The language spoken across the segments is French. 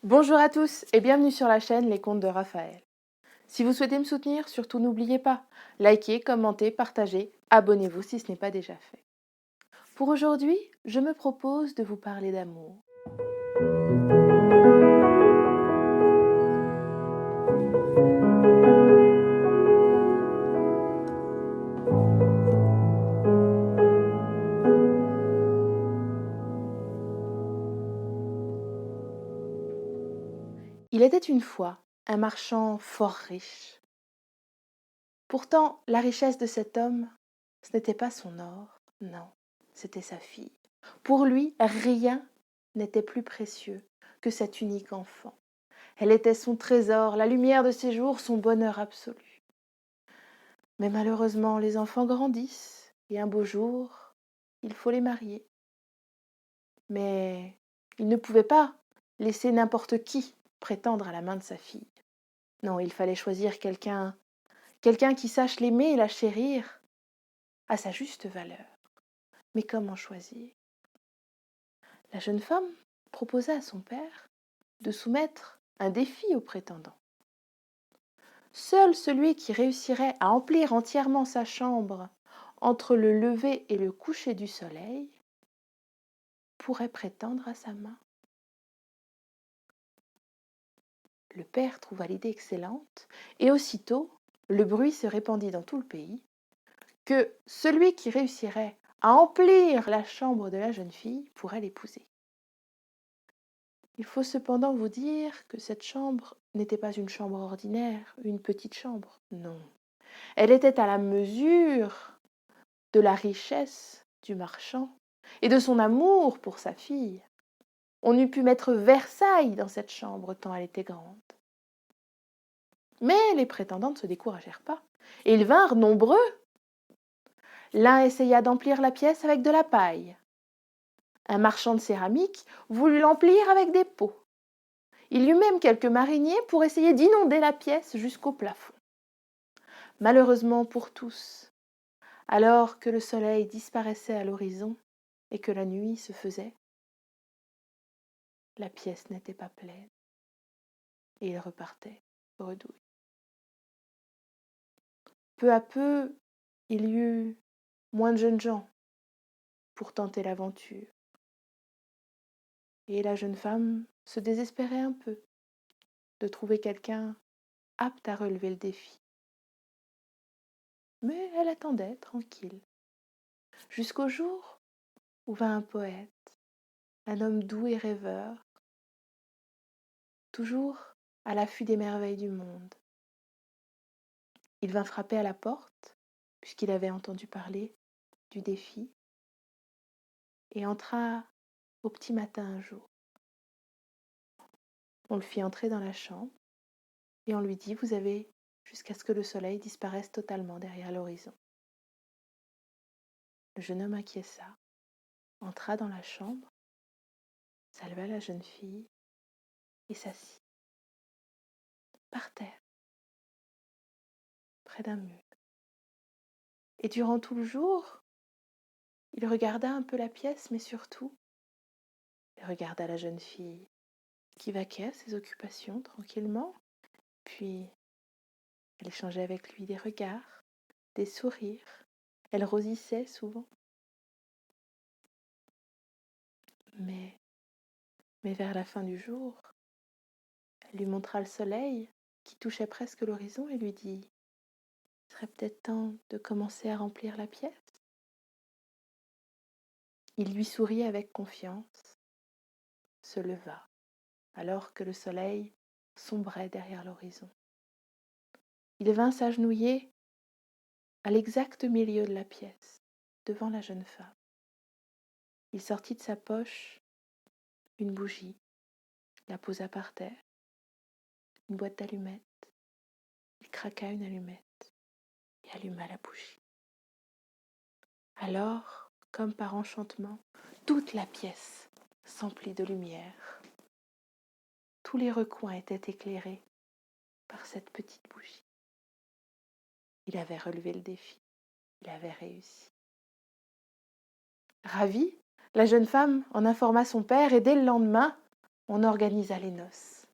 Bonjour à tous et bienvenue sur la chaîne Les Contes de Raphaël. Si vous souhaitez me soutenir, surtout n'oubliez pas, likez, commentez, partagez, abonnez-vous si ce n'est pas déjà fait. Pour aujourd'hui, je me propose de vous parler d'amour. Il était une fois un marchand fort riche. Pourtant, la richesse de cet homme, ce n'était pas son or, non, c'était sa fille. Pour lui, rien n'était plus précieux que cet unique enfant. Elle était son trésor, la lumière de ses jours, son bonheur absolu. Mais malheureusement, les enfants grandissent et un beau jour, il faut les marier. Mais il ne pouvait pas laisser n'importe qui prétendre à la main de sa fille. Non, il fallait choisir quelqu'un qui sache l'aimer et la chérir à sa juste valeur. Mais comment choisir? La jeune femme proposa à son père de soumettre un défi au prétendant. Seul celui qui réussirait à emplir entièrement sa chambre entre le lever et le coucher du soleil pourrait prétendre à sa main. Le père trouva l'idée excellente, et aussitôt le bruit se répandit dans tout le pays que celui qui réussirait à emplir la chambre de la jeune fille pourrait l'épouser. Il faut cependant vous dire que cette chambre n'était pas une chambre ordinaire, une petite chambre, non. Elle était à la mesure de la richesse du marchand et de son amour pour sa fille. On eût pu mettre Versailles dans cette chambre tant elle était grande. Mais les prétendants ne se découragèrent pas, et ils vinrent nombreux. L'un essaya d'emplir la pièce avec de la paille. Un marchand de céramique voulut l'emplir avec des pots. Il y eut même quelques mariniers pour essayer d'inonder la pièce jusqu'au plafond. Malheureusement pour tous, alors que le soleil disparaissait à l'horizon et que la nuit se faisait, la pièce n'était pas pleine et ils repartaient bredouilles. Peu à peu, il y eut moins de jeunes gens pour tenter l'aventure. Et la jeune femme se désespérait un peu de trouver quelqu'un apte à relever le défi. Mais elle attendait, tranquille, jusqu'au jour où vint un poète, un homme doux et rêveur, toujours à l'affût des merveilles du monde. Il vint frapper à la porte, puisqu'il avait entendu parler du défi, et entra au petit matin un jour. On le fit entrer dans la chambre, et on lui dit: vous avez jusqu'à ce que le soleil disparaisse totalement derrière l'horizon. Le jeune homme acquiesça, entra dans la chambre, salua la jeune fille et s'assit par terre, près d'un mur. Et durant tout le jour, il regarda un peu la pièce, mais surtout, il regarda la jeune fille qui vaquait à ses occupations tranquillement, puis elle échangeait avec lui des regards, des sourires, elle rosissait souvent. Mais, mais vers la fin du jour, elle lui montra le soleil qui touchait presque l'horizon et lui dit: il serait peut-être temps de commencer à remplir la pièce. Il lui sourit avec confiance, se leva, alors que le soleil sombrait derrière l'horizon. Il vint s'agenouiller à l'exact milieu de la pièce, devant la jeune femme. Il sortit de sa poche une bougie, la posa par terre, une boîte d'allumettes. Il craqua une allumette et alluma la bougie. Alors, comme par enchantement, toute la pièce s'emplit de lumière. Tous les recoins étaient éclairés par cette petite bougie. Il avait relevé le défi, il avait réussi. Ravie, la jeune femme en informa son père et dès le lendemain, on organisa les noces.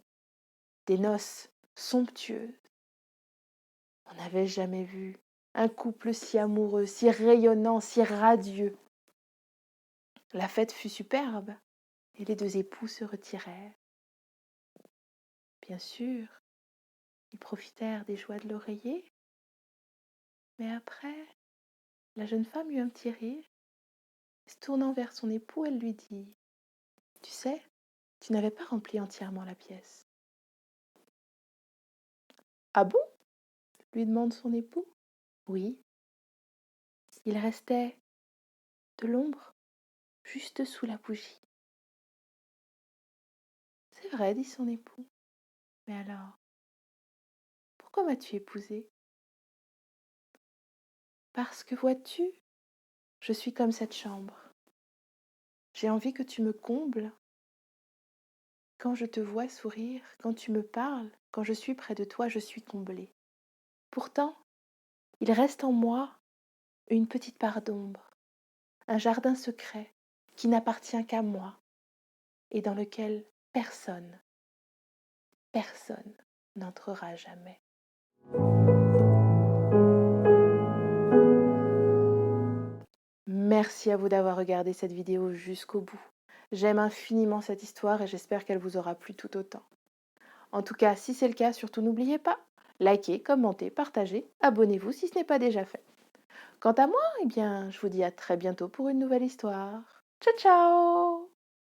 Des noces somptueuses. On n'avait jamais vu un couple si amoureux, si rayonnant, si radieux. La fête fut superbe et les deux époux se retirèrent. Bien sûr, ils profitèrent des joies de l'oreiller, mais après, la jeune femme eut un petit rire. Se tournant vers son époux, elle lui dit: Tu sais, tu n'avais pas rempli entièrement la pièce. Ah bon? Lui demande son époux. Oui, il restait de l'ombre juste sous la bougie. C'est vrai, dit son époux. Mais alors, pourquoi m'as-tu épousée? Parce que vois-tu, je suis comme cette chambre. J'ai envie que tu me combles. Quand je te vois sourire, quand tu me parles, quand je suis près de toi, je suis comblée. Pourtant, il reste en moi une petite part d'ombre, un jardin secret qui n'appartient qu'à moi et dans lequel personne, personne n'entrera jamais. Merci à vous d'avoir regardé cette vidéo jusqu'au bout. J'aime infiniment cette histoire et j'espère qu'elle vous aura plu tout autant. En tout cas, si c'est le cas, surtout n'oubliez pas, likez, commentez, partagez, abonnez-vous si ce n'est pas déjà fait. Quant à moi, eh bien, je vous dis à très bientôt pour une nouvelle histoire. Ciao ciao!